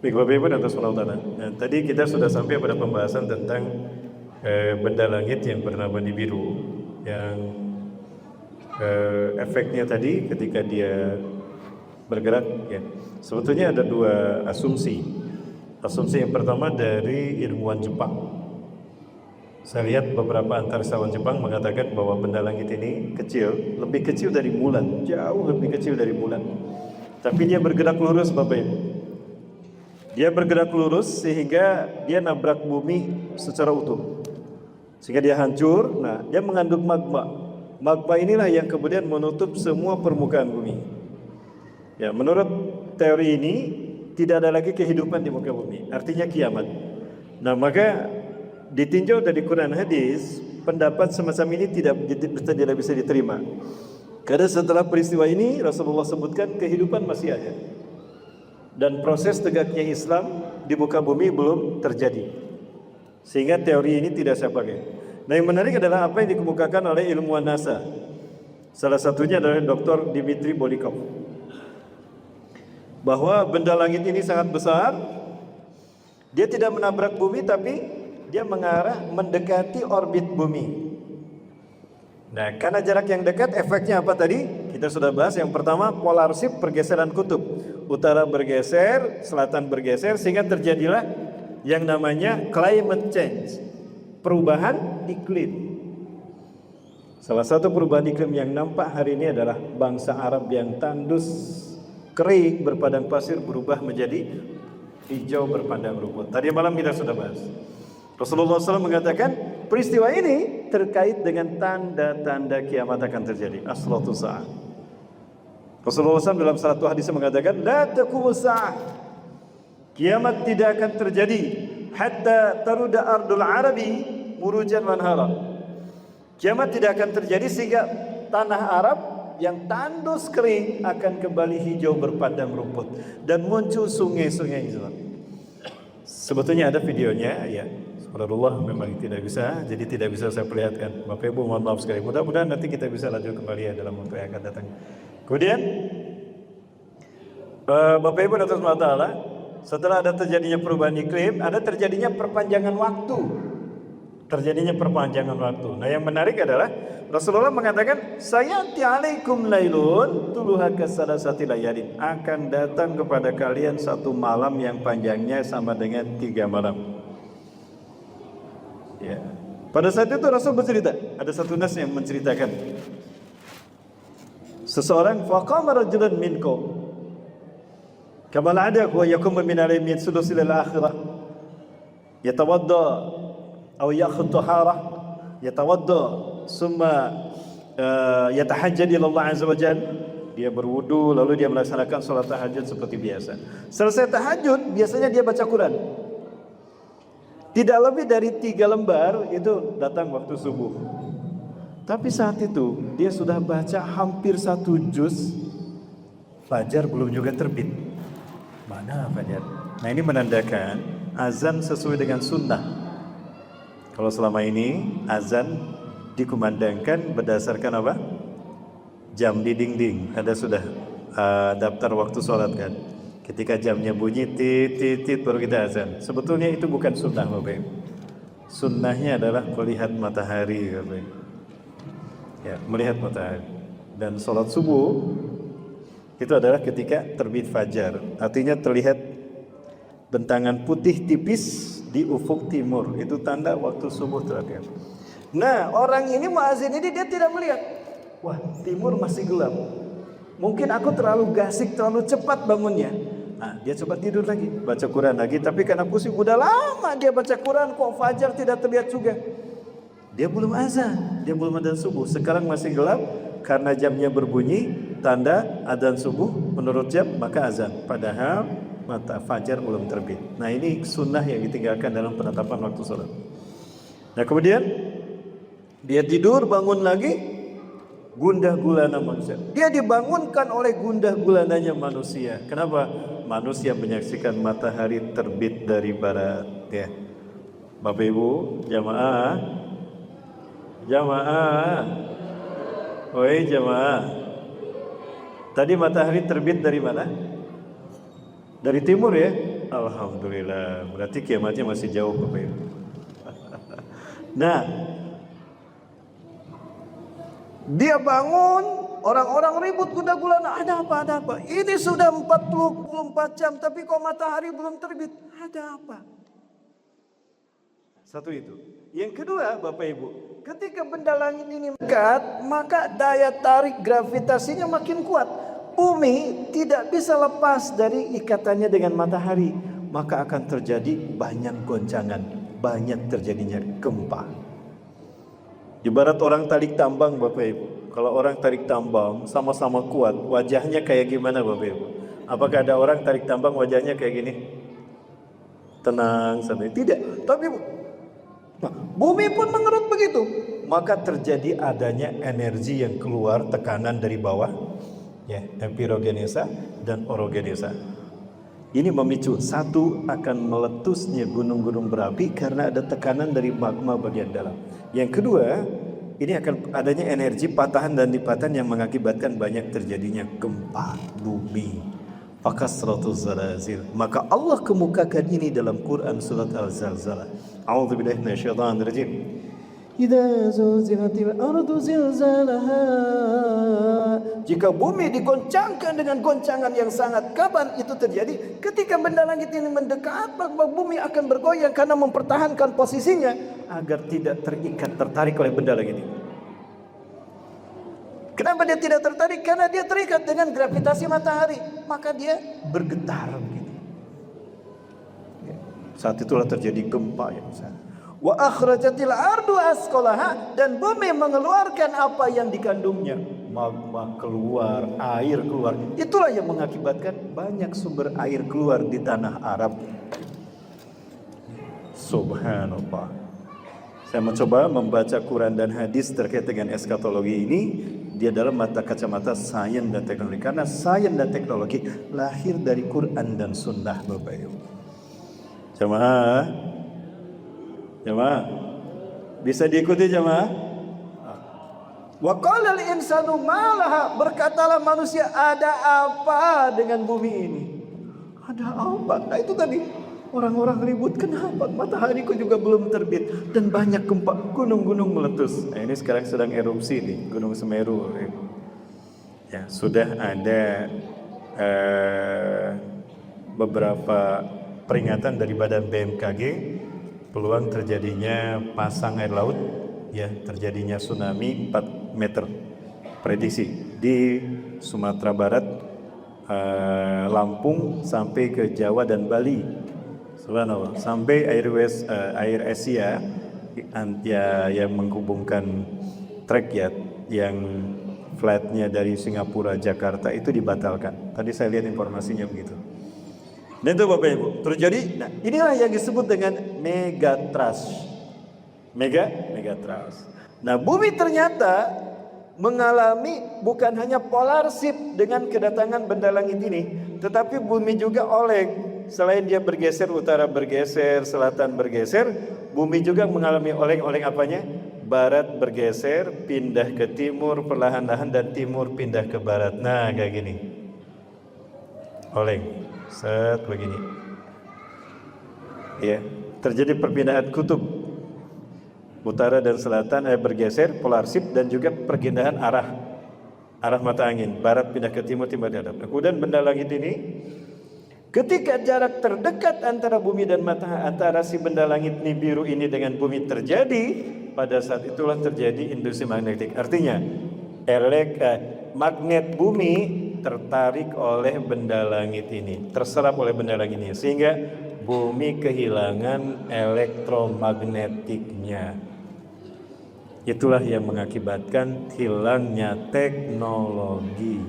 Baik Bapak Ibu dan Saudara. Nah, tadi kita sudah sampai pada pembahasan tentang benda langit yang bernama Nibiru, yang efeknya tadi ketika dia bergerak ya. Sebetulnya ada dua asumsi. Asumsi yang pertama dari ilmuwan Jepang. Saya lihat beberapa antarisawan Jepang mengatakan bahwa benda langit ini kecil, lebih kecil dari bulan, jauh lebih kecil dari bulan. Tapi dia bergerak lurus Bapak Ibu. Dia bergerak lurus sehingga dia nabrak bumi secara utuh. Sehingga dia hancur, nah dia mengandung magma. Magma inilah yang kemudian menutup semua permukaan bumi. Ya, menurut teori ini tidak ada lagi kehidupan di muka bumi, artinya kiamat. Nah, maka ditinjau dari Quran hadis, pendapat semacam ini tidak bisa diterima. Karena setelah peristiwa ini Rasulullah sebutkan kehidupan masih ada. Dan proses tegaknya Islam di muka bumi belum terjadi, sehingga teori ini tidak saya pakai. Nah, yang menarik adalah apa yang dikemukakan oleh ilmuwan NASA. Salah satunya adalah Dr. Dmitry Bolikov, bahwa benda langit ini sangat besar. Dia tidak menabrak bumi, tapi dia mengarah mendekati orbit bumi. Nah, karena jarak yang dekat, efeknya apa tadi? Kita sudah bahas. Yang pertama, polar shift, pergeseran kutub. Utara bergeser, selatan bergeser, sehingga terjadilah yang namanya climate change, perubahan iklim. Salah satu perubahan iklim yang nampak hari ini adalah bangsa Arab yang tandus, kering, berpadang pasir berubah menjadi hijau berpadang rumput. Tadi malam kita sudah bahas. Rasulullah SAW mengatakan peristiwa ini terkait dengan tanda-tanda kiamat akan terjadi. Asratu sa'ah. Rasulullah SAW dalam satu hadis mengatakan, la taqumus sa'ah, kiamat tidak akan terjadi hatta taruda ardul arabi murujan manhara. Kiamat tidak akan terjadi sehingga tanah Arab yang tandus kering akan kembali hijau berpadang rumput dan muncul sungai-sungai Islam. Sebetulnya ada videonya ya. Subhanallah, memang tidak bisa, jadi tidak bisa saya perlihatkan. Bapak Ibu mohon maaf sekali. Mudah-mudahan nanti kita bisa lanjut kembali ya dalam waktu yang akan datang. Kemudian Bapak Ibu dan Saudara, setelah ada terjadinya perubahan iklim, ada terjadinya perpanjangan waktu. Terjadinya perpanjangan waktu. Nah, yang menarik adalah Rasulullah mengatakan, sayati alaikum lailun tuluha kasalasati layalin. Akan datang kepada kalian satu malam yang panjangnya sama dengan 3 malam. Ya. Pada saat itu Rasul bercerita, ada satu nas yang menceritakan, seseorang faqama rajulun minkum kama al'ada wa yaqumu min al-yamin sulusil al-akhirah yatawadda aw yakhudhu tahara yatawadda summa yatahajjad ila Allah azza wa jalla. Dia berwudu lalu dia melaksanakan salat tahajud seperti biasa. Selesai tahajud biasanya dia baca Quran. Tidak lebih dari 3 lembar itu datang waktu subuh. Tapi saat itu dia sudah baca hampir 1 juz. Fajar belum juga terbit. Mana fajar? Nah, ini menandakan azan sesuai dengan sunnah. Kalau selama ini azan dikumandangkan berdasarkan apa? Jam di dinding. Ada sudah daftar waktu sholat kan? Ketika jamnya bunyi tit baru kita azan. Sebetulnya itu bukan sunnah Bapak Ibu. Sunnahnya adalah melihat matahari Bapak Ibu. Ya, melihat matahari. Dan sholat subuh itu adalah ketika terbit fajar. Artinya terlihat bentangan putih tipis di ufuk timur. Itu tanda waktu subuh terakhir. Nah, orang ini muazin ini dia tidak melihat. Wah, timur masih gelap. Mungkin aku terlalu gasik, terlalu cepat bangunnya. Nah, dia coba tidur lagi, baca Quran lagi. Tapi karena pusing, udah lama dia baca Quran, kok fajar tidak terlihat juga. Dia belum azan, dia belum adzan subuh. Sekarang masih gelap, karena jamnya berbunyi, tanda adzan subuh menurut jam, maka azan. Padahal mata fajar belum terbit. Nah, ini sunnah yang ditinggalkan dalam penetapan waktu sholat. Nah, kemudian dia tidur, bangun lagi. Gundah gulana manusia. Dia dibangunkan oleh gundah gulananya manusia. Kenapa? Manusia menyaksikan matahari terbit dari barat. Ya, Bapak Ibu, jamaah, oi jamaah. Tadi matahari terbit dari mana? Dari timur ya. Alhamdulillah. Berarti kiamatnya masih jauh Bapak Ibu. Nah, dia bangun, orang-orang ribut kuda gulana, ada apa? Ini sudah 44 jam tapi kok matahari belum terbit. Ada apa? Satu itu. Yang kedua, Bapak Ibu, ketika benda langit ini mendekat, maka daya tarik gravitasinya makin kuat. Bumi tidak bisa lepas dari ikatannya dengan matahari, maka akan terjadi banyak goncangan, banyak terjadinya gempa. Ibarat orang tarik tambang Bapak Ibu. Kalau orang tarik tambang sama-sama kuat, wajahnya kayak gimana Bapak Ibu? Apakah ada orang tarik tambang wajahnya kayak gini? Tenang, santai. Tidak. Tapi bumi pun mengerut begitu. Maka terjadi adanya energi yang keluar, tekanan dari bawah, ya, epirogenesa dan orogenesa. Ini memicu, satu, akan meletusnya gunung-gunung berapi karena ada tekanan dari magma bagian dalam. Yang kedua, ini akan adanya energi patahan dan lipatan yang mengakibatkan banyak terjadinya gempa bumi. Fakasratuz zalazil. Maka Allah kemukakan ini dalam Quran surat Al-Zalzalah. A'udzubillahi minasyaitonir rajim. Idza zulzilatil ardu zilzalaha. Jika bumi digoncangkan dengan goncangan yang sangat, kapan itu terjadi? Ketika benda langit ini mendekat, maka bumi akan bergoyang karena mempertahankan posisinya agar tidak tertarik oleh benda langit ini. Kenapa dia tidak tertarik? Karena dia terikat dengan gravitasi matahari, maka dia bergetar begitu. Saat itulah terjadi gempa yang besar. Wa akhrajatil ardu asqalaha, dan bumi mengeluarkan apa yang dikandungnya. Magma keluar, air keluar. Itulah yang mengakibatkan banyak sumber air keluar di tanah Arab. Subhanallah. Saya mencoba membaca Quran dan hadis terkait dengan eskatologi ini dia dalam mata kacamata sains dan teknologi. Karena sains dan teknologi lahir dari Quran dan Sunnah Bapak Ibu. Jamaah bisa diikuti jamaah? Wa qala al-insanu ma laha, berkatalah manusia, ada apa dengan bumi ini? Ada apa? Nah itu tadi orang-orang ribut, kenapa matahari kok juga belum terbit dan banyak gempa, gunung-gunung meletus. Nah ini sekarang sedang erupsi nih Gunung Semeru. Ya, sudah ada beberapa peringatan dari Badan BMKG peluang terjadinya pasang air laut, ya, terjadinya tsunami 4 meter prediksi di Sumatera Barat, Lampung sampai ke Jawa dan Bali. Subhanallah, sampai air Asia yang menghubungkan trek ya yang flightnya dari Singapura Jakarta itu dibatalkan. Tadi saya lihat informasinya begitu. Dan itu Bapak Ibu terjadi. Nah, inilah yang disebut dengan megatrust. Megatrust. Nah, bumi ternyata mengalami bukan hanya polar shift dengan kedatangan benda langit ini, tetapi bumi juga oleng. Selain dia bergeser, utara bergeser, selatan bergeser, bumi juga mengalami oleng-oleng apanya? Barat bergeser, pindah ke timur perlahan-lahan, dan timur pindah ke barat. Nah, kayak gini. Oleng. Set begini. Ya, terjadi perpindahan kutub. Utara dan selatan bergeser, polar shift, dan juga perpindahan arah mata angin. Barat pindah ke timur, timur ke barat. Kemudian benda langit ini, ketika jarak terdekat antara bumi dan matahari, antara si benda langit ini biru ini dengan bumi terjadi, pada saat itulah terjadi induksi magnetik. Artinya, magnet bumi tertarik oleh benda langit ini, terserap oleh benda langit ini, sehingga bumi kehilangan elektromagnetiknya. Itulah yang mengakibatkan hilangnya teknologi.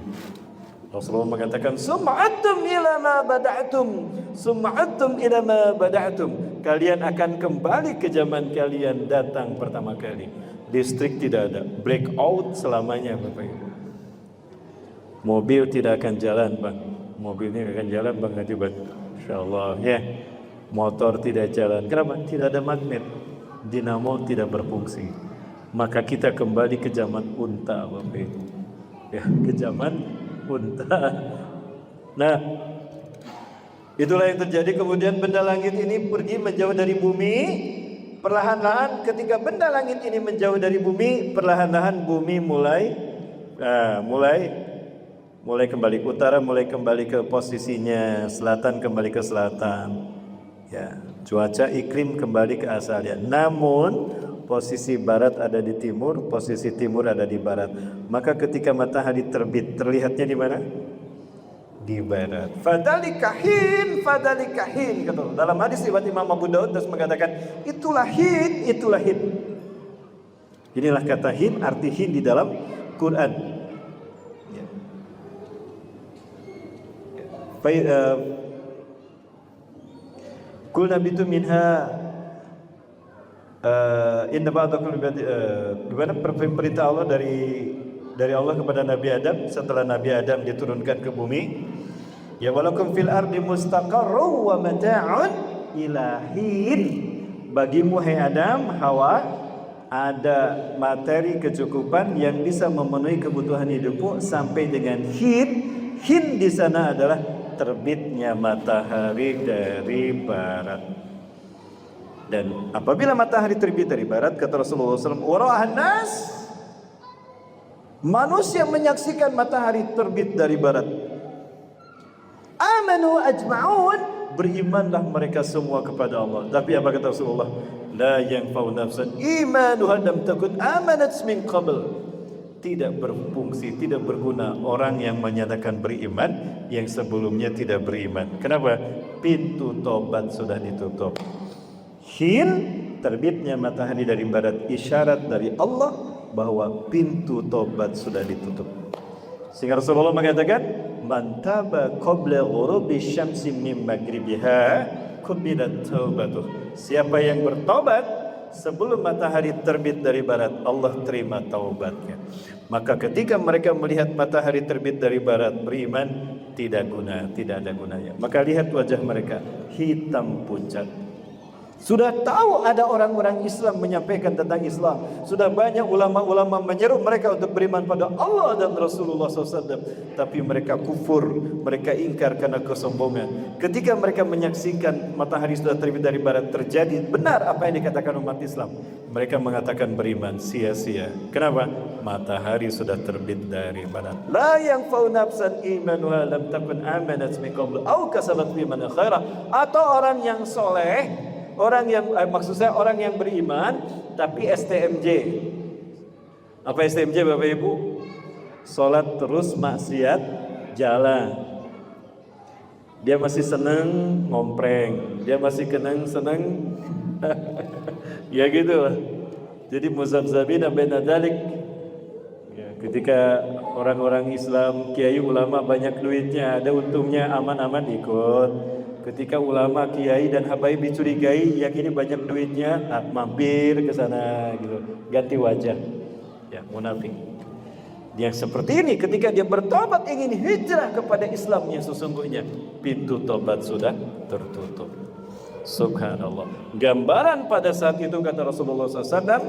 Rasulullah mengatakan, sum'atum ila ma bada'tum. Kalian akan kembali ke zaman kalian datang pertama kali. Listrik tidak ada, blackout selamanya Bapak Ibu. Mobil tidak akan jalan Bang. Mobilnya akan jalan Bang nanti Bang. Insyaallah ya. Motor tidak jalan. Kenapa? Tidak ada magnet. Dinamo tidak berfungsi. Maka kita kembali ke zaman unta Bapak Ibu. Ya, ke zaman unta. Nah, Itulah yang terjadi. Kemudian benda langit ini pergi menjauh dari bumi. Perlahan-lahan ketika benda langit ini menjauh dari bumi, perlahan-lahan bumi mulai kembali ke utara, mulai kembali ke posisinya, selatan kembali ke selatan. Ya, cuaca iklim kembali ke asalnya. Namun posisi barat ada di timur, posisi timur ada di barat. Maka ketika matahari terbit, terlihatnya di mana? Di barat. Fadalika hin kata Allah. Dalam hadis riwayat Imam Abu Daud terus mengatakan itulah hin. Inilah kata hin, arti hin di dalam Quran. Ya. Kul nabitu minha inna ba'dakum gimana perintah Allah dari Allah kepada Nabi Adam setelah Nabi Adam diturunkan ke bumi. Ya walakum fil ardi mustaqarrun wa mata'un ila hin. Bagimu hai Adam, Hawa, ada materi kecukupan yang bisa memenuhi kebutuhan hidupmu sampai dengan hin. Hin di sana adalah terbitnya matahari dari barat. Dan apabila matahari terbit dari barat, kata Rasulullah SAW, wara'ahan nas, manusia menyaksikan matahari terbit dari barat. Amanu ajma'un, berimanlah mereka semua kepada Allah. Tapi apa kata Rasulullah? La yanfa'u nafsan imanuha lam takun amanat min qabl. Tidak berfungsi, tidak berguna orang yang menyatakan beriman yang sebelumnya tidak beriman. Kenapa? Pintu tobat sudah ditutup. Hin, terbitnya matahari dari barat, isyarat dari Allah bahwa pintu tobat sudah ditutup. Sehingga Rasulullah mengatakan, man taba qabla ghurubi syamsi min maghribiha qubilat taubatuh. Siapa yang bertobat sebelum matahari terbit dari barat, Allah terima taubatnya. Maka ketika mereka melihat matahari terbit dari barat, beriman, tidak ada gunanya. Maka lihat wajah mereka, hitam pucat. Sudah tahu ada orang-orang Islam menyampaikan tentang Islam. Sudah banyak ulama-ulama menyeru mereka untuk beriman pada Allah dan Rasulullah SAW. Tapi mereka kufur, mereka ingkar karena kesombongan. Ketika mereka menyaksikan matahari sudah terbit dari barat, terjadi benar apa yang dikatakan umat Islam. Mereka mengatakan beriman sia-sia. Kenapa? Matahari sudah terbit dari barat. La yanfa'u nafsan imanuha lam takun amanat min qablu aw kasabat fi imanin khaira. Atau orang yang soleh, orang yang maksud saya orang yang beriman tapi STMJ. Apa STMJ Bapak Ibu? Salat terus maksiat jalan. Dia masih senang ngompreng, dia masih senang ya gitu lah. Jadi muzabzabina baina dzalik. Ya, ketika orang-orang Islam, kiai ulama banyak duitnya, ada untungnya, aman-aman ikut. Ketika ulama, kiai dan habaib dicurigai, yang ini banyak duitnya, mampir ke sana gitu, ganti wajah. Ya, munafik. Yang seperti ini ketika dia bertobat ingin hijrah kepada Islam yang sesungguhnya, pintu tobat sudah tertutup. Subhanallah. Gambaran pada saat itu kata Rasulullah SAW,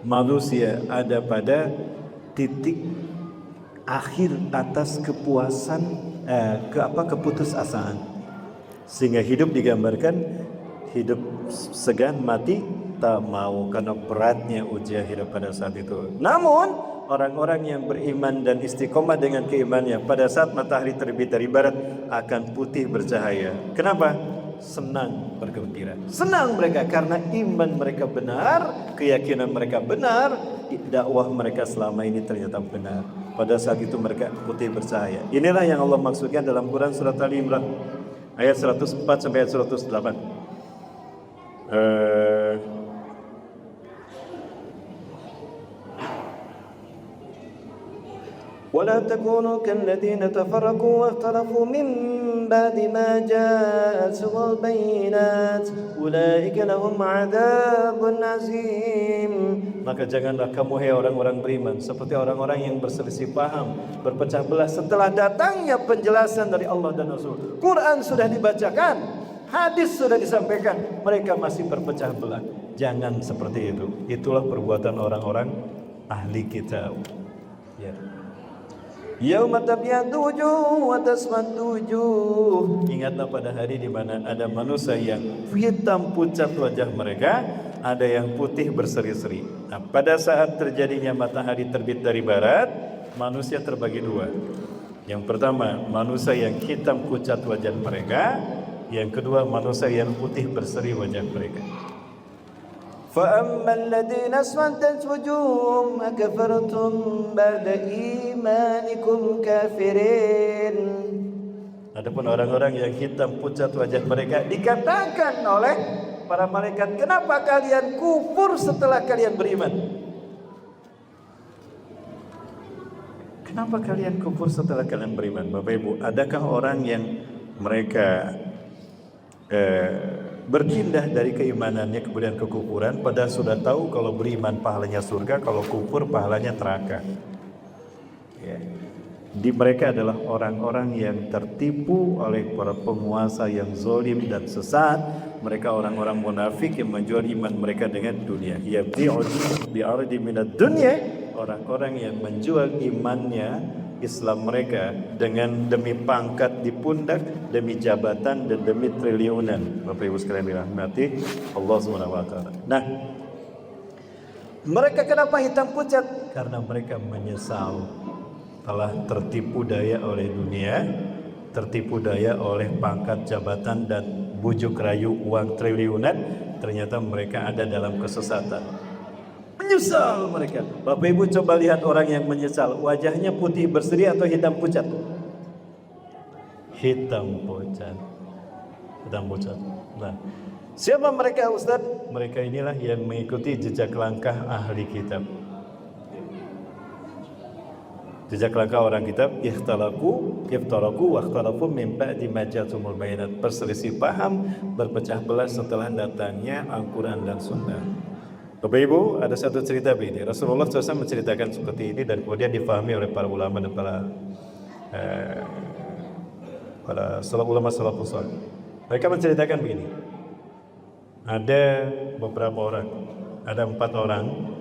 manusia ada pada titik akhir atas kepuasan keputusasaan. Sehingga hidup digambarkan hidup segan, mati tak mau karena beratnya ujian hidup pada saat itu. Namun orang-orang yang beriman dan istiqomah dengan keimanannya pada saat matahari terbit dari barat akan putih bercahaya. Kenapa? Senang, bergembira. Senang mereka karena iman mereka benar, keyakinan mereka benar, dakwah mereka selama ini ternyata benar. Pada saat itu mereka putih bercahaya. Inilah yang Allah maksudkan dalam Quran surat Ali Imran ayat 104 sampai ayat 108. ولا تكونوا كالذين تفرقوا واختلفوا من بعد ما جاءتهم البينات أولئك لهم عذاب عظيم. Maka janganlah kamu hai orang-orang beriman seperti orang-orang yang berselisih paham, berpecah belah setelah datangnya penjelasan dari Allah dan Rasul. Quran sudah dibacakan, hadis sudah disampaikan, mereka masih berpecah belah. Jangan seperti itu. Itulah perbuatan orang-orang ahli kitab. Ya. Yauma tabyaddu wujuh wa taswaddu wujuh. Ingatlah pada hari di mana ada manusia yang hitam pucat wajah mereka, ada yang putih berseri-seri. Nah, pada saat terjadinya matahari terbit dari barat, manusia terbagi dua. Yang pertama, manusia yang hitam pucat wajah mereka, yang kedua, manusia yang putih berseri wajah mereka. فَأَمَّا الَّذِينَ اسْوَدَّتْ وُجُوهُهُمْ أَكَفَرْتُمْ بَعْدَ إِيمَانِكُمْ كَافِرِينَ. Adapun orang-orang yang hitam pucat wajah mereka, dikatakan oleh para malaikat, kenapa kalian kufur setelah kalian beriman? Kenapa kalian kufur setelah kalian beriman? Bapak Ibu, adakah orang yang mereka berpindah dari keimanannya kemudian kekufuran, padahal sudah tahu kalau beriman pahalanya surga, kalau kufur pahalanya neraka. Ya. Di mereka adalah orang-orang yang tertipu oleh para penguasa yang zalim dan sesat. Mereka orang-orang munafik yang menjual iman mereka dengan dunia. Yabdi'u bi'ardi minad dunya, orang-orang yang menjual imannya, Islam mereka dengan demi pangkat di pundak, demi jabatan dan demi triliunan. Bapak Ibu sekalian dirahmati Allah Subhanahu wa taala. Nah, mereka kenapa hitam pucat? Karena mereka menyesal telah tertipu daya oleh dunia, tertipu daya oleh pangkat jabatan dan bujuk rayu uang triliunan. Ternyata mereka ada dalam kesesatan. Menyesal mereka. Bapak Ibu coba lihat orang yang menyesal, wajahnya putih berseri atau hitam pucat? Hitam pucat. Hitam pucat. Nah, siapa mereka, Ustaz? Mereka inilah yang mengikuti jejak langkah ahli kitab. Jejak langkah orang kitab, iftaraku wa ikhtalafu min ba'di ma ja'ahumul bayinat. Perselisih paham, berpecah belah setelah datangnya Al-Qur'an dan Sunnah. Bapak Ibu, ada satu cerita begini. Rasulullah SAW menceritakan seperti ini dan kemudian difahami oleh para ulama dan para ulama salafus saleh. Mereka menceritakan begini. Ada beberapa orang, ada 4 orang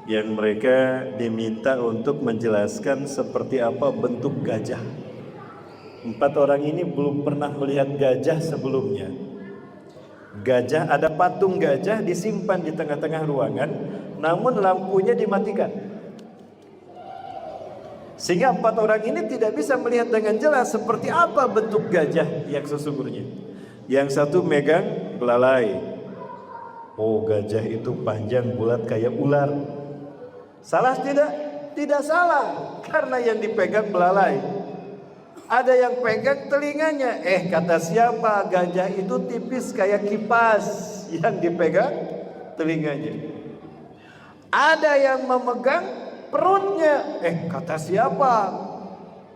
yang mereka diminta untuk menjelaskan seperti apa bentuk gajah. 4 orang ini belum pernah melihat gajah sebelumnya. Gajah, ada patung gajah disimpan di tengah-tengah ruangan, namun lampunya dimatikan. Sehingga 4 orang ini tidak bisa melihat dengan jelas seperti apa bentuk gajah yang sesungguhnya. Yang satu megang belalai. Oh, gajah itu panjang bulat kayak ular. Salah tidak? Tidak salah, karena yang dipegang belalai. Ada yang pegang telinganya. Kata siapa? Gajah itu tipis kayak kipas. Yang dipegang telinganya. Ada yang memegang perutnya. Kata siapa?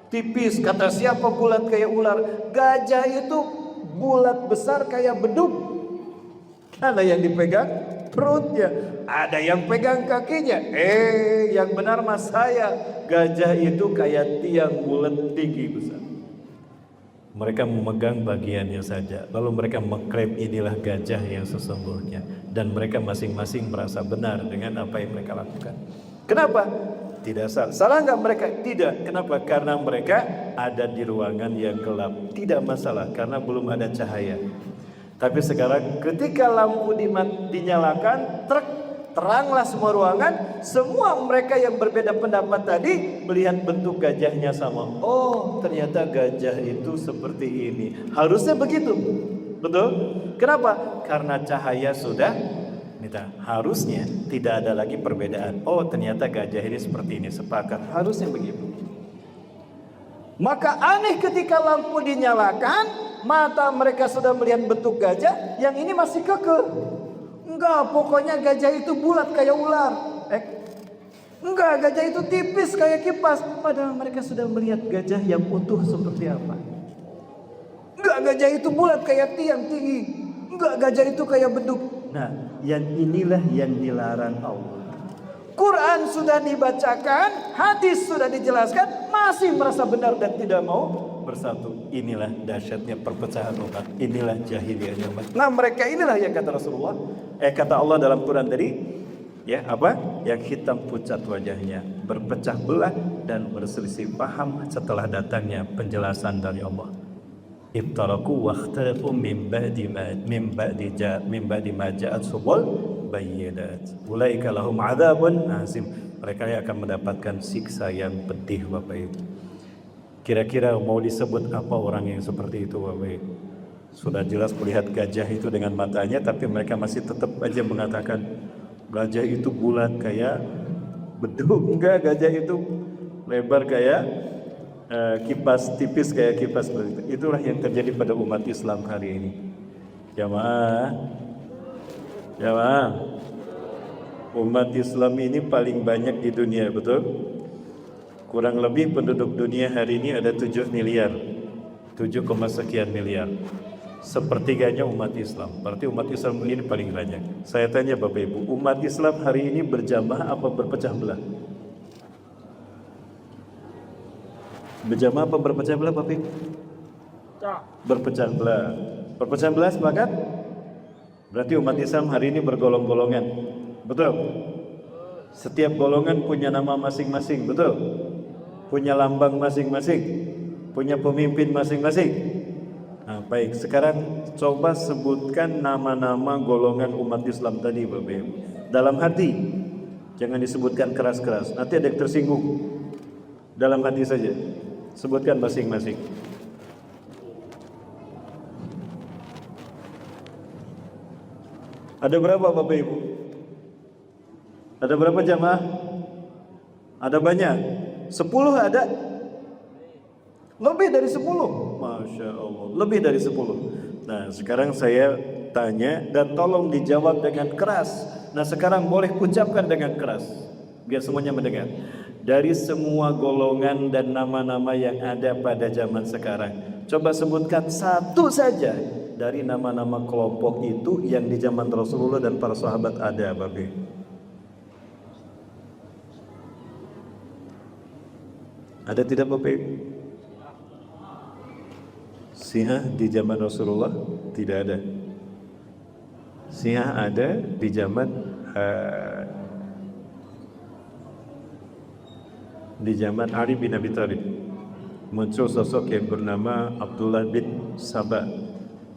Tipis. Kata siapa? Bulat kayak ular. Gajah itu bulat besar kayak beduk. Karena yang dipegang perutnya. Ada yang pegang kakinya. Yang benar mas saya. Gajah itu kayak tiang bulat tinggi besar. Mereka memegang bagiannya saja. Lalu mereka mengklaim inilah gajah yang sesungguhnya. Dan mereka masing-masing merasa benar dengan apa yang mereka lakukan. Kenapa? Tidak salah. Salah nggak mereka? Tidak. Kenapa? Karena mereka ada di ruangan yang gelap. Tidak masalah karena belum ada cahaya. Tapi sekarang ketika lampu dinyalakan, teranglah semua ruangan. Semua mereka yang berbeda pendapat tadi melihat bentuk gajahnya sama. Oh, ternyata gajah itu seperti ini. Harusnya begitu. Betul? Kenapa? Karena cahaya sudah harusnya tidak ada lagi perbedaan. Oh, ternyata gajah ini seperti ini. Sepakat. Harusnya begitu. Maka aneh ketika lampu dinyalakan, mata mereka sudah melihat bentuk gajah, yang ini masih kekeh. Enggak, pokoknya gajah itu bulat kayak ular. Enggak, gajah itu tipis kayak kipas. Padahal mereka sudah melihat gajah yang utuh seperti apa. Enggak, gajah itu bulat kayak tiang tinggi. Enggak, gajah itu kayak beduk. Nah, yang inilah yang dilarang Allah. Quran sudah dibacakan, hadis sudah dijelaskan, masih merasa benar dan tidak mau bersatu. Inilah dahsyatnya perpecahan umat. Inilah jahiliyahnya umat. Nah, mereka inilah yang kata Rasulullah, kata Allah dalam Quran tadi, ya apa? Yang hitam pucat wajahnya, berpecah belah dan berselisih paham setelah datangnya penjelasan dari Allah. Iftaraku wakhtalafu min ba'di ma ja'at subul bayyinat. Ulaika lahum adzabun azim. Mereka yang akan mendapatkan siksa yang pedih, Bapak Ibu. Kira-kira mau disebut apa orang yang seperti itu, Bapak Ibu? Sudah jelas melihat gajah itu dengan matanya, tapi mereka masih tetap aja mengatakan gajah itu bulat kayak beduk. Enggak, gajah itu lebar kayak kipas, tipis kayak kipas begitu. Itulah yang terjadi pada umat Islam hari ini. Jamaah, umat Islam ini paling banyak di dunia, betul? Kurang lebih penduduk dunia hari ini ada 7 miliar, 7, sekian miliar. Sepertiganya umat Islam. Berarti umat Islam ini paling banyak. Saya tanya Bapak Ibu, umat Islam hari ini berjamaah apa berpecah belah? Berjamaah apa berpecah belah, Bapak Ibu? Berpecah belah. Berpecah belah, sepakat? Berarti umat Islam hari ini bergolong-golongan. Betul? Setiap golongan punya nama masing-masing, betul? Punya lambang masing-masing, punya pemimpin masing-masing. Nah, baik, sekarang coba sebutkan nama-nama golongan umat Islam tadi, Bapak Ibu. Dalam hati, jangan disebutkan keras-keras, nanti ada yang tersinggung. Dalam hati saja, sebutkan masing-masing. Ada berapa, Bapak Ibu? Ada berapa jamaah? Ada banyak. 10 ada? Lebih dari 10. Masya Allah, lebih dari 10. Nah, sekarang saya tanya dan tolong dijawab dengan keras. Nah, sekarang boleh ucapkan dengan keras biar semuanya mendengar. Dari semua golongan dan nama-nama yang ada pada zaman sekarang, coba sebutkan satu saja dari nama-nama kelompok itu yang di zaman Rasulullah dan para sahabat ada, Bapak. Ada tidak, Bapak? Syiah di zaman Rasulullah tidak ada. Syiah ada di zaman Ali bin Abi Thalib. Muncul sosok yang bernama Abdullah bin Sabah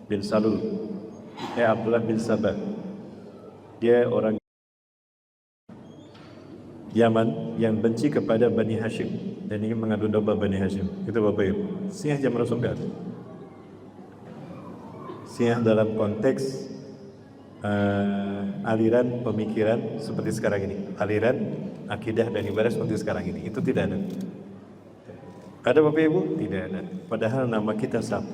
bin Salul. Abdullah bin Sabah. Dia orang Yaman yang benci kepada Bani Hashim dan ingin mengadu domba Bani Hashim. Itu Bapak Ibu. Syiah zaman Rasulullah. Syiah dalam konteks aliran pemikiran seperti sekarang ini, aliran akidah dan ibadah seperti sekarang ini, itu tidak ada. Ada Bapak Ibu? Tidak ada. Padahal nama kita sama.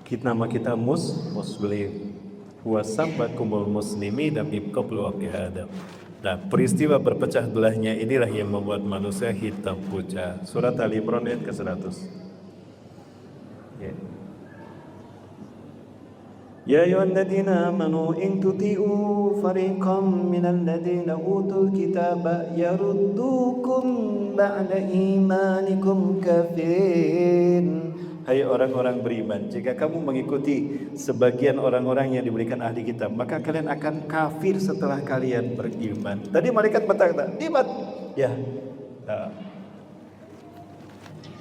Nama kita Muslim. Wasabakumul muslimi dan ibqablu Adam. Nah, peristiwa berpecah belahnya inilah yang membuat manusia hitam pucat. Surat Ali Imran ayat ke-100. Ya ayyuhalladzina amanu in tuti'u fariqam minal ladzina utul kitaba yaruddukum ba'da imanikum kafirin. Hai orang-orang beriman, jika kamu mengikuti sebagian orang-orang yang diberikan ahli kitab, maka kalian akan kafir setelah kalian beriman. Tadi malaikat berkata, "Iman." Ya.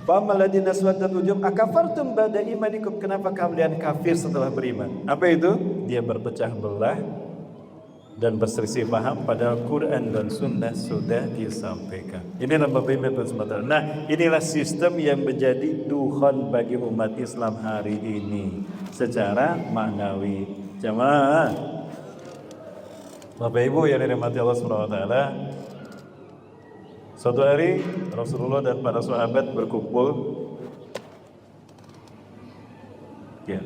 Famal ladzina aswaddat wujuhum akafartum ba'da imanikum. Kenapa kalian kafir setelah beriman? Apa itu? Dia berpecah belah dan berselisih paham, padahal Quran dan Sunnah sudah disampaikan. Inilah Bapak Ibu semata. Nah, inilah sistem yang menjadi dukhon bagi umat Islam hari ini secara maknawi. Jamaah, Bapak Ibu yang dirahmati Allah Subhanahu wa taala, suatu hari Rasulullah dan para sahabat berkumpul. Ya.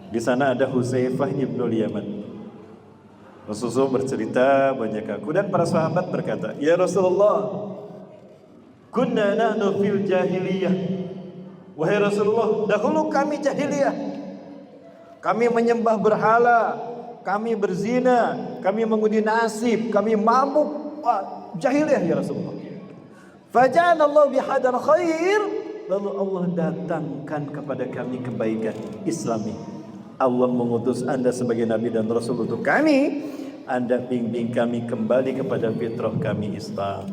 Di sana ada Hudzaifah ibnul Yaman. Rasulullah bercerita banyak aku dan para sahabat berkata, "Ya Rasulullah, kunna nahnu fil jahiliyah." Wahai Rasulullah, dahulu kami jahiliyah. Kami menyembah berhala, kami berzina, kami mengundi nasib, kami mabuk. Jahiliyah ya Rasulullah. Faja'ana Allah bihadar khair. Lalu Allah datangkan kepada kami kebaikan Islami. Allah mengutus Anda sebagai Nabi dan Rasul untuk kami. Anda bimbing kami kembali kepada fitrah kami Islam.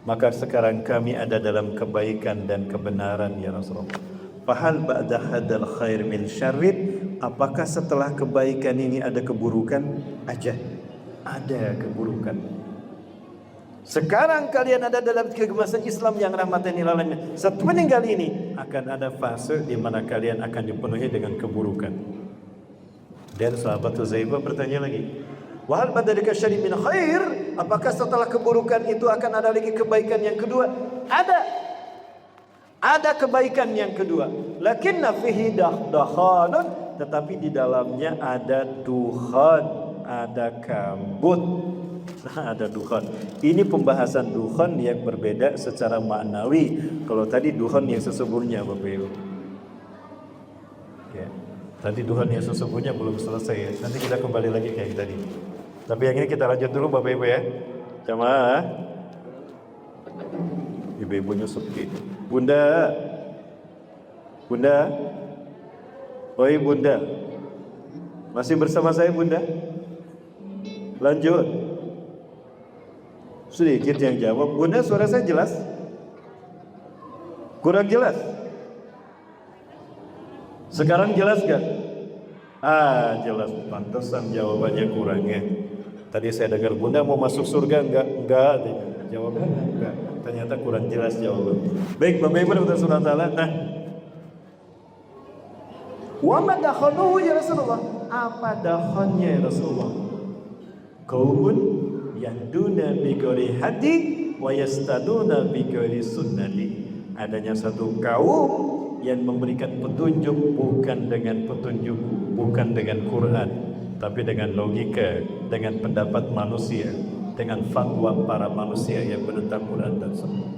Maka sekarang kami ada dalam kebaikan dan kebenaran ya Rasulullah. Fahal ba'da hadal khair min syarrid, apakah setelah kebaikan ini ada keburukan? Aja ada keburukan. Sekarang kalian ada dalam kegemasan Islam yang rahmatan lil alamin. Setelah meninggal ini akan ada fase di mana kalian akan dipenuhi dengan keburukan. Dan sahabat Huzaifah bertanya lagi, wahal badalika syari min khair, apakah setelah keburukan itu akan ada lagi kebaikan yang kedua? Ada kebaikan yang kedua. Lakinna fihi dakhanun, tetapi di dalamnya ada dukhan, ada kabut. Ada dukhan. Ini pembahasan dukhan yang berbeda secara maknawi. Kalau tadi dukhan yang sesungguhnya Bapak Ibu. Ya. Tadi dukhan yang sesungguhnya belum selesai ya. Nanti kita kembali lagi kayak tadi. Tapi yang ini kita lanjut dulu Bapak Ibu ya. Jamaah. Ibu-ibu nyusup gitu. Bunda. Oi Bunda. Masih bersama saya Bunda? Lanjut. Sedikit yang jawab. Bunda, suara saya jelas? Kurang jelas? Sekarang jelas gak? Jelas. Pantesan jawabannya kurang ya. Tadi saya dengar Bunda mau masuk surga enggak. Jawabnya enggak. Ternyata kurang jelas jawaban. Baik, Bapak Ibu dan Saudara Ta'ala. Nah, wa ma dakhaluhu ya Rasulullah. Apa dakhannya ya Rasulullah? Qaumun yahduna bi ghairi hadi wa yastaduna bi ghairi sunnati. Adanya satu kaum yang memberikan petunjuk bukan dengan petunjuk, bukan dengan Quran, tapi dengan logika, dengan pendapat manusia, dengan fatwa para manusia yang menentang Quran dan Sunnah.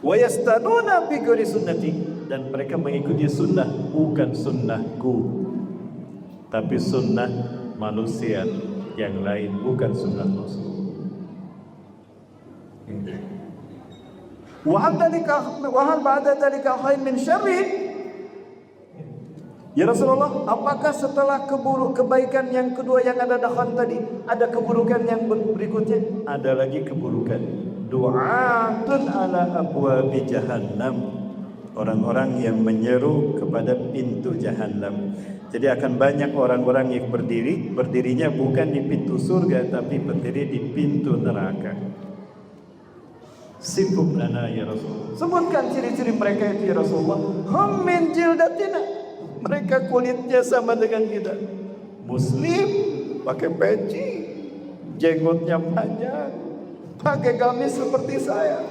Wa yastaduna bi ghairi sunnati, dan mereka mengikuti sunnah bukan sunnahku, tapi sunnah manusia yang lain, bukan sunnah Rasul. Wa hal ba'da dzalika khair min syarri. Ya Rasulullah, apakah setelah kebaikan yang kedua yang ada dakhan tadi, ada keburukan yang berikutnya? Ada lagi keburukan. Du'atun ala abwabi jahannam. Orang-orang yang menyeru kepada pintu jahannam. Jadi akan banyak orang-orang yang berdirinya bukan di pintu surga, tapi berdiri di pintu neraka. Sifat lana ya Rasulullah. Sebutkan ciri-ciri mereka itu ya Rasulullah. Hum min jildatina. Mereka kulitnya sama dengan kita. Muslim, pakai peci, jenggotnya panjang, pakai gamis seperti saya.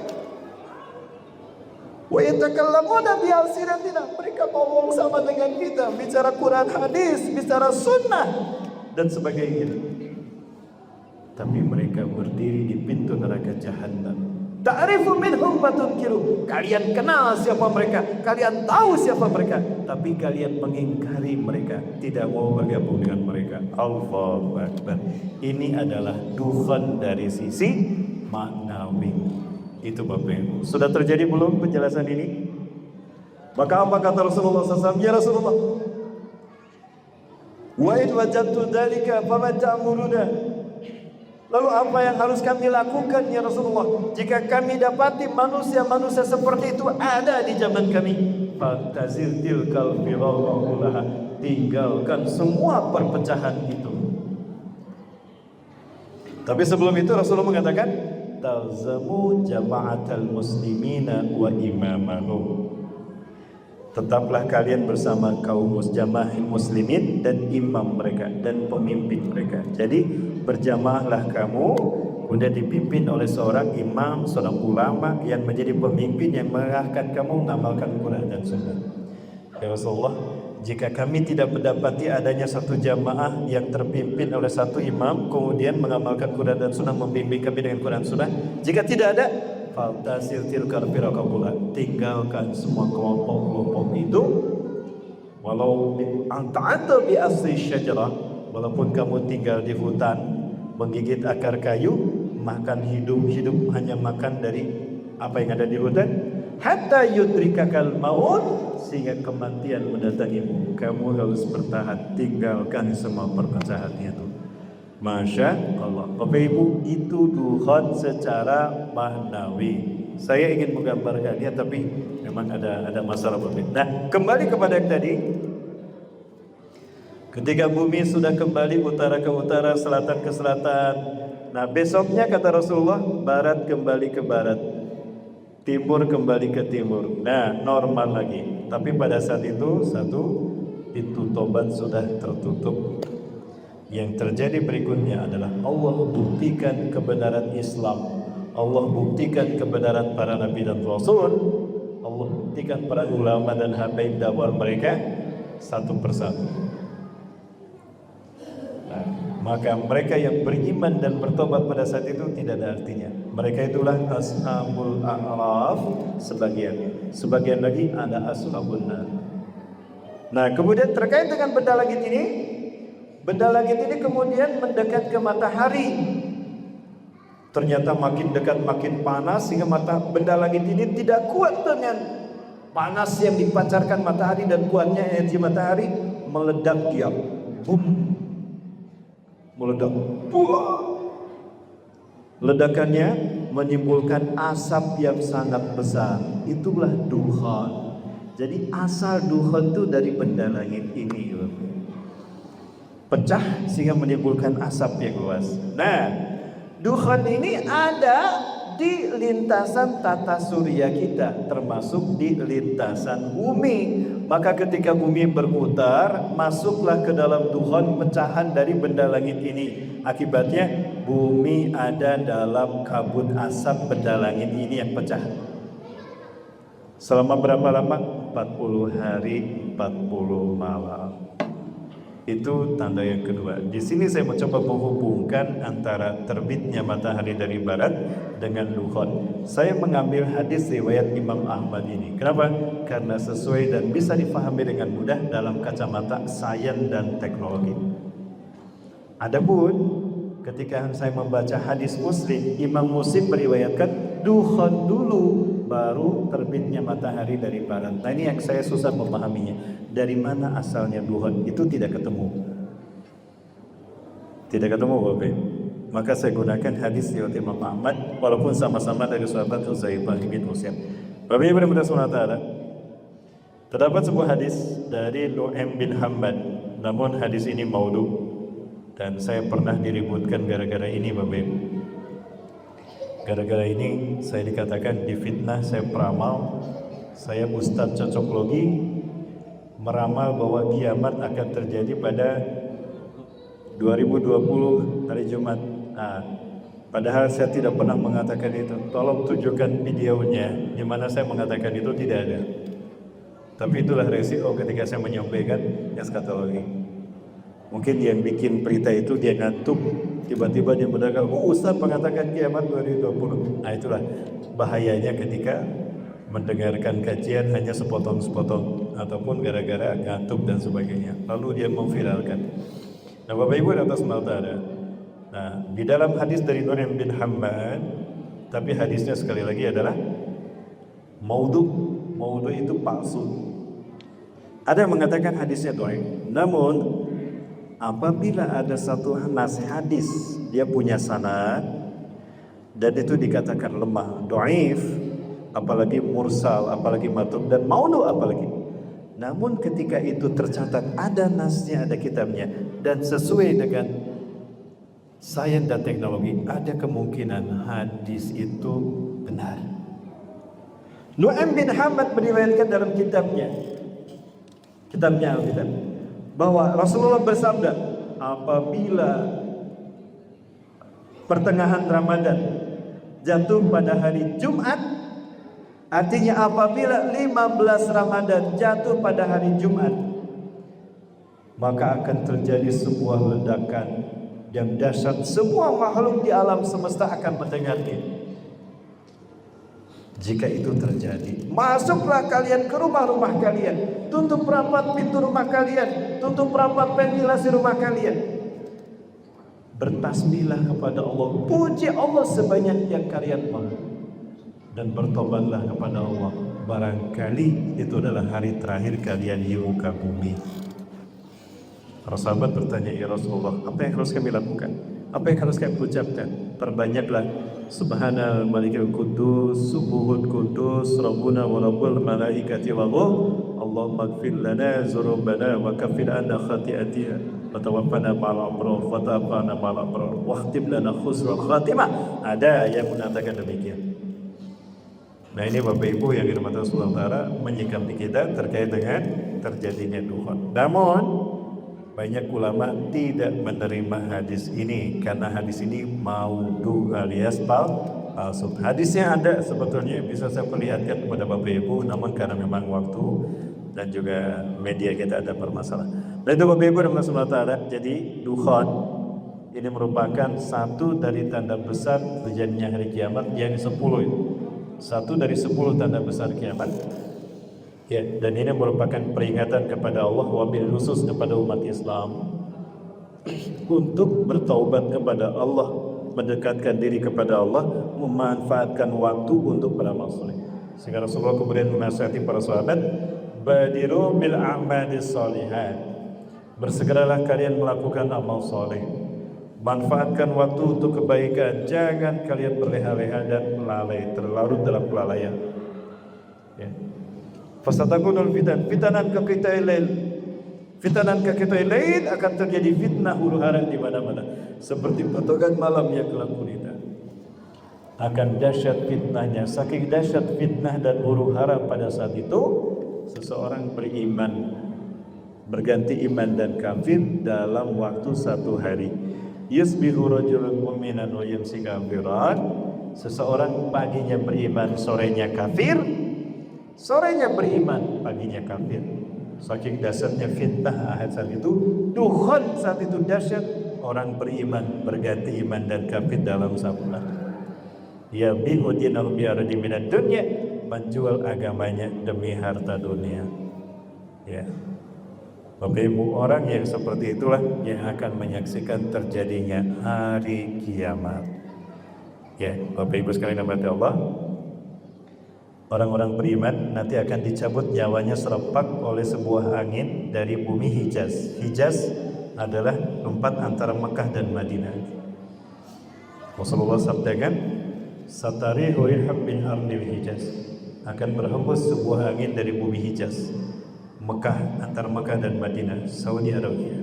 Wa yatakallamuna bi alsinatina, mereka ngomong sama dengan kita, bicara Quran hadis, bicara sunnah dan sebagainya. Tapi mereka berdiri di pintu neraka jahannam. Ta'rifu minhum wa tunkiru. Kalian kenal siapa mereka, kalian tahu siapa mereka, tapi kalian mengingkari mereka, tidak mau bergabung dengan mereka. Allahu Akbar. Ini adalah dukhan dari sisi maknawi. Itu Bapak Ibu. Sudah terjadi belum penjelasan ini? Maka apa kata Rasulullah SAW? Ya Rasulullah, wa in wajadtu dzalika fama ta'muruna. Lalu apa yang harus kami lakukan ya Rasulullah? Jika kami dapati manusia-manusia seperti itu ada di zaman kami, fatazil tilkal firaqulaha, tinggalkan semua perpecahan itu. Tapi sebelum itu Rasulullah mengatakan, talzamu jama'atal muslimina wa imamahum. Tetaplah kalian bersama kaum jamaah muslimin dan imam mereka dan pemimpin mereka. Jadi berjamaahlah kamu, kemudian dipimpin oleh seorang imam, seorang ulama yang menjadi pemimpin yang mengarahkan kamu mengamalkan Quran dan Sunnah. Ya Rasulullah, jika kami tidak mendapati adanya satu jamaah yang terpimpin oleh satu imam, kemudian mengamalkan Quran dan Sunnah, membimbing kami dengan Quran Sunnah, jika tidak ada, faltasil tilkal firaqabula, tinggalkan semua kelompok-kelompok itu. Walau anta bi asli syajarah, walaupun kamu tinggal di hutan, menggigit akar kayu, makan hidup hanya makan dari apa yang ada di hutan, hatta yudrikakal maut, sehingga kematian mendatangimu, kamu harus bertahan, tinggalkan semua perpecahan itu. Masya Allah. Bapak Ibu, itu dukhon secara mahnawi. Saya ingin menggambarkannya, tapi memang ada masalah berbeda. Nah, kembali kepada yang tadi. Ketika bumi sudah kembali utara ke utara, selatan ke selatan. Nah, besoknya kata Rasulullah, barat kembali ke barat, timur kembali ke timur. Nah, normal lagi. Tapi pada saat itu, satu pintu tobat sudah tertutup. Yang terjadi berikutnya adalah Allah buktikan kebenaran Islam, Allah buktikan kebenaran para nabi dan rasul, Allah buktikan para ulama dan habaib dakwah mereka satu persatu. Nah, maka mereka yang beriman dan bertobat pada saat itu tidak ada artinya. Mereka itulah ashabul a'raf sebagian lagi ada ashabun nar. Nah, kemudian terkait dengan benda langit ini, benda langit ini kemudian mendekat ke matahari. Ternyata makin dekat makin panas, sehingga benda langit ini tidak kuat dengan panas yang dipancarkan matahari dan kuatnya energi matahari. Meledak dia, boom, meledak. Ledakannya menimbulkan asap yang sangat besar. Itulah dukhan. Jadi asal dukhan itu dari benda langit ini, pecah sehingga menimbulkan asap yang luas. Nah, dukhan ini ada di lintasan tata surya kita, termasuk di lintasan bumi. Maka ketika bumi berputar, masuklah ke dalam dukhan pecahan dari benda langit ini. Akibatnya bumi ada dalam kabut asap benda langit ini yang pecah. Selama berapa lama? 40 hari, 40 malam. Itu tanda yang kedua. Di sini saya mencoba menghubungkan antara terbitnya matahari dari barat dengan dukhan. Saya mengambil hadis riwayat Imam Ahmad ini. Kenapa? Karena sesuai dan bisa difahami dengan mudah dalam kacamata sains dan teknologi. Adapun ketika saya membaca hadis Muslim, Imam Muslim meriwayatkan dukhan dulu, baru terbitnya matahari dari barat. Nah, ini yang saya susah memahaminya. Dari mana asalnya dukhan? Itu tidak ketemu. Tidak ketemu, Bapak. Maka saya gunakan hadis riwayat Imam Ahmad, walaupun sama-sama dari sahabat Hudzaifah bin Usaid. Bapak Ibu yang berasal taala. Terdapat sebuah hadis dari Nu'aim bin Hammad, namun hadis ini maudhu dan saya pernah diributkan gara-gara ini, Bapak Ibu. Gara-gara ini saya dikatakan difitnah, saya peramal, saya ustadz cocoklogi, meramal bahwa kiamat akan terjadi pada 2020 hari Jumat. Nah, padahal saya tidak pernah mengatakan itu. Tolong tunjukkan videonya di mana saya mengatakan itu, tidak ada. Tapi itulah resiko ketika saya menyampaikan eskatologi. Mungkin yang bikin berita itu dia ngantuk, tiba-tiba dia mendengar, Ustaz mengatakan kiamat 2020. Nah, itulah bahayanya ketika mendengarkan kajian hanya sepotong-sepotong ataupun gara-gara ngantuk dan sebagainya. Lalu dia memviralkan. Nah, Bapak Ibu atas mata ada. Nah, di dalam hadis dari Nu'aim bin Hammad, tapi hadisnya sekali lagi adalah maudhu. Maudhu itu palsu. Ada yang mengatakan hadisnya dhaif. Namun apabila ada satu hadis dia punya sanad dan itu dikatakan lemah, dhaif, apalagi mursal, apalagi matruk dan maudhu apalagi. Namun ketika itu tercatat ada nasnya, ada kitabnya dan sesuai dengan sains dan teknologi, ada kemungkinan hadis itu benar. Nu'aim bin Hammad meriwayatkan dalam kitabnya Alkitab bahwa Rasulullah bersabda, apabila pertengahan Ramadan jatuh pada hari Jumat, artinya apabila 15 Ramadan jatuh pada hari Jumat, maka akan terjadi sebuah ledakan yang dahsyat. Semua makhluk di alam semesta akan mendengarnya. Jika itu terjadi, masuklah kalian ke rumah-rumah kalian, tutup rapat pintu rumah kalian, tutup rapat ventilasi rumah kalian, bertasbihlah kepada Allah, puji Allah sebanyak yang kalian mau, dan bertobatlah kepada Allah. Barangkali itu adalah hari terakhir kalian di muka bumi. Para sahabat bertanya, ya Rasulullah, apa yang harus kami lakukan? Apa yang harus kami ucapkan? Perbanyaklah Subhanal Malikul Quddus, Subuhul Quddus, Rabbuna wa Rabbul Malaikati wa Ruh. Allahumma ighfir lana dzunubana wa kaffir anna khati'atina wa tawaffana ma'al abrar wa ta'afana ma'al abrar wa khtim lana khusral khatimah. Ada yang mengatakan demikian. Nah, ini Bapak Ibu yang dirahmati Allah Ta'ala menyikapi kita terkait dengan terjadinya dukhan. Namun banyak ulama tidak menerima hadis ini karena hadis ini maudhu alias palsu. Hadisnya ada sebetulnya, bisa saya perlihatkan kepada Bapak Ibu, namun karena memang waktu dan juga media kita ada permasalahan. Dan itu Bapak Ibu dan Allah Ta'ala, jadi dukhan ini merupakan satu dari tanda besar terjadinya hari kiamat yang 10 itu. Satu dari 10 tanda besar kiamat. Ya, dan ini merupakan peringatan kepada Allah, wabil khusus kepada umat Islam untuk bertaubat kepada Allah, mendekatkan diri kepada Allah, memanfaatkan waktu untuk beramal saleh. Sehingga Rasulullah kemudian menasihati para sahabat, badiru bil a'malis shalihat. Bersegeralah kalian melakukan amal saleh. Manfaatkan waktu untuk kebaikan, jangan kalian berleha-leha dan lalai, terlarut dalam kelalaian. Ya. Fasatakunul fitanan ka qita'il lail akan terjadi fitnah huru-hara di mana-mana seperti potongan malam yang gelap gulita. Akan dahsyat fitnahnya, saking dahsyat fitnah dan huru-hara pada saat itu seseorang beriman berganti iman dan kafir dalam waktu satu hari. Yusbihu rajulun mu'minan wa yumsi kafiran. Seseorang paginya beriman, sorenya kafir. Sorenya beriman, paginya kafir. Saking dahsyatnya fitnah saat itu, dukhan saat itu dahsyat, orang beriman berganti iman dan kafir dalam satu hari. Ya bihu dinahu bi'aradi minad dunya, menjual agamanya demi harta dunia. Ya. Bapak Ibu, orang yang seperti itulah yang akan menyaksikan terjadinya hari kiamat. Ya, Bapak Ibu sekalian yang dirahmati Allah, orang-orang beriman nanti akan dicabut nyawanya serempak oleh sebuah angin dari bumi Hijaz. Hijaz adalah tempat antara Mekah dan Madinah. Rasulullah sabdakan, satarihu rihab min ardil Hijaz, akan berhembus sebuah angin dari bumi Hijaz, Mekah, antara Mekah dan Madinah, Saudi Arabia.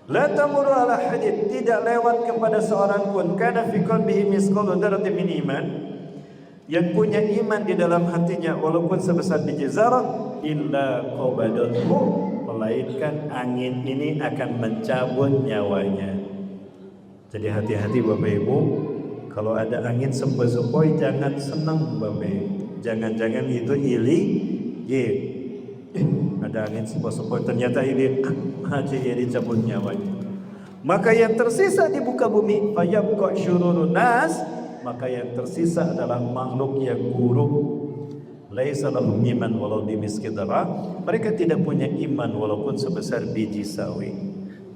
La tamurru ala hadid, tidak lewat kepada seorang pun kana fi qalbihi misqalu dzarratin min iman, yang punya iman di dalam hatinya walaupun sebesar biji zarah, illa qabadathu, melainkan angin ini akan mencabut nyawanya. Jadi hati-hati Bapak Ibu, kalau ada angin sepoi-sepoi jangan senang Bapak Ibu. Jangan-jangan itu ada angin sepoi-sepoi ternyata ini haji dicabut nyawanya. Maka yang tersisa di muka bumi fayabqa syururun nas, maka yang tersisa adalah makhluk yang buruk. Laisa lahum iman walau bimiskidara, mereka tidak punya iman walaupun sebesar biji sawi.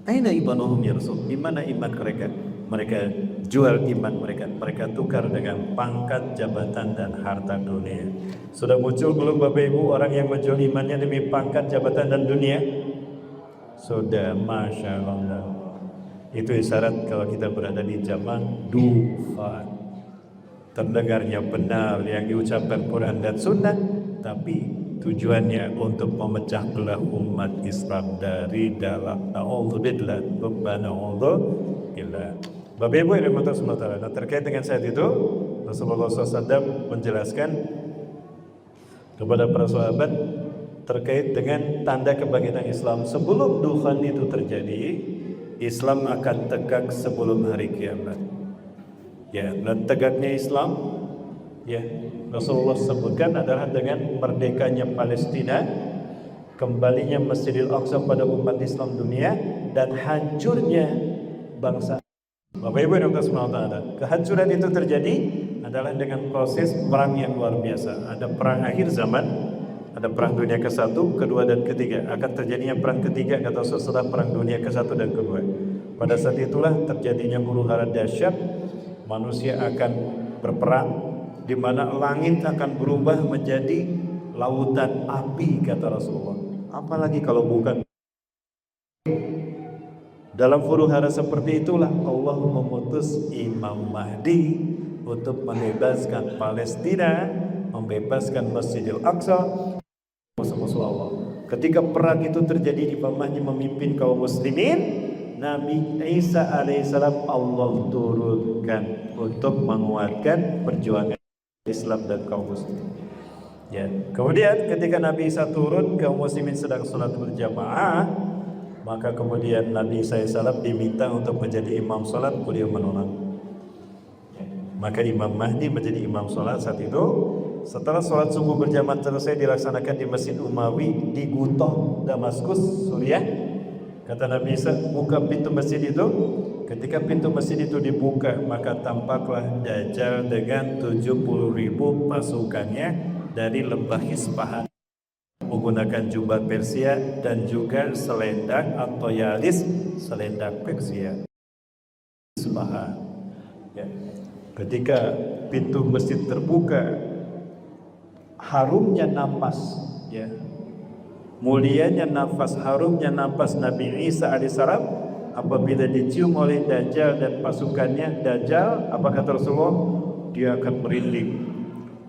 Aina imanuhum ya Rasul? Di mana iman mereka? Mereka jual iman mereka, mereka tukar dengan pangkat, jabatan dan harta dunia. Sudah muncul belum Bapak Ibu orang yang menjual imannya demi pangkat, jabatan dan dunia? Sudah, Masya Allah. Itu isyarat kalau kita berada di zaman dukhan. Terdengarnya benar yang diucapkan Quran dan Sunnah, tapi tujuannya untuk memecah belah umat Islam dari dalam. Na'udzubillah, Rabbana na'udzubillah. Bapak Ibu yang dirahmati Allah, nah, terkait dengan saat itu Rasulullah SAW menjelaskan kepada para sahabat terkait dengan tanda kebangkitan Islam. Sebelum dukhan itu terjadi, Islam akan tegak sebelum hari kiamat. Ya, dan tegaknya Islam, ya, Rasulullah sebutkan adalah dengan merdekanya Palestina, kembalinya Masjidil Aqsa pada umat Islam dunia, dan hancurnya bangsa. Bapak Ibu yang SWT, kehancuran itu terjadi adalah dengan proses perang yang luar biasa. Ada perang akhir zaman, ada perang dunia ke-1, ke-2 dan ke-3. Akan terjadinya perang ketiga atau setelah perang dunia ke-1 dan ke-2. Pada saat itulah terjadinya huru-hara dahsyat, manusia akan berperang, di mana langit akan berubah menjadi lautan api, kata Rasulullah. Apalagi kalau bukan Dalam huru-hara seperti itulah Allah memutus Imam Mahdi untuk membebaskan Palestina, membebaskan Masjidil Aqsa, musuh-musuh Allah. Ketika perang itu terjadi, Imam Mahdi memimpin kaum muslimin, Nabi Isa alaihissalam Allah turunkan untuk menguatkan perjuangan Islam dan kaum muslimin. Ya. Kemudian ketika Nabi Isa turun, kaum muslimin sedang sholat berjamaah, maka kemudian Nabi Isa alaihissalam diminta untuk menjadi imam sholat, beliau menolak. Ya. Maka Imam Mahdi menjadi imam sholat saat itu. Setelah sholat subuh berjamaah selesai dilaksanakan di Masjid Umawi di Gutoh, Damaskus, Suriah. Kata Nabi Isa, buka pintu masjid itu. Ketika pintu masjid itu dibuka, maka tampaklah Dajjal dengan 70.000 pasukannya dari lembah Isfahan, menggunakan jubah Persia dan juga selendang atau yalis, selendang Persia Isfahan. Ya. Ketika pintu masjid terbuka, harumnya nafas, ya, mulianya nafas, harumnya nafas Nabi Isa alaihissalam apabila dicium oleh Dajjal dan pasukannya. Dajjal, apa kata Rasulullah? Dia akan merinding,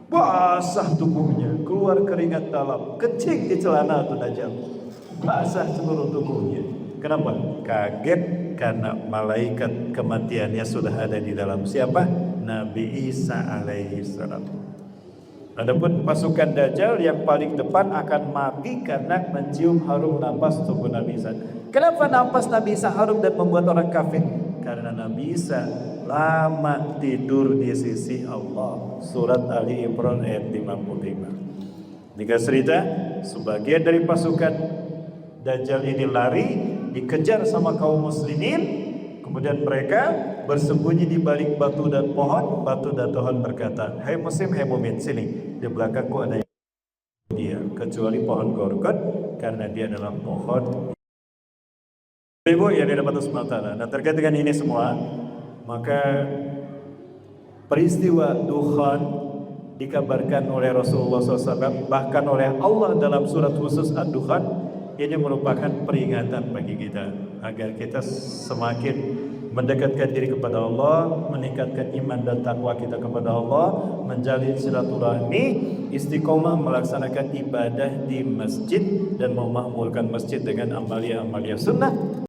basah tubuhnya, keluar keringat dalam, kencing di celana itu Dajjal, basah seluruh tubuhnya. Kenapa? Kaget karena malaikat kematiannya sudah ada di dalam siapa? Nabi Isa alaihissalam. Adapun pasukan Dajjal yang paling depan akan mati karena mencium harum nafas tubuh Nabi Isa. Kenapa nafas Nabi Isa harum dan membuat orang kafir? Karena Nabi Isa lama tidur di sisi Allah. Surat Ali Imran ayat 55. Jika cerita, sebagian dari pasukan Dajjal ini lari, dikejar sama kaum muslimin. Kemudian mereka bersembunyi di balik batu dan pohon. Batu dan pohon berkata, "Hai muslim, hai mumin, sini. Di belakangku ada dia, kecuali pohon gorgon, karena dia adalah pohon." Ibu yang didapat Allah SWT. Nah, terkait dengan ini semua, maka peristiwa Dukhan dikabarkan oleh Rasulullah SAW, bahkan oleh Allah dalam surat khusus Ad-Dukhan. Ini merupakan peringatan bagi kita agar kita semakin mendekatkan diri kepada Allah, meningkatkan iman dan takwa kita kepada Allah, menjalin silaturahmi, istiqomah melaksanakan ibadah di masjid dan memakmurkan masjid dengan amalia-amalia sunnah.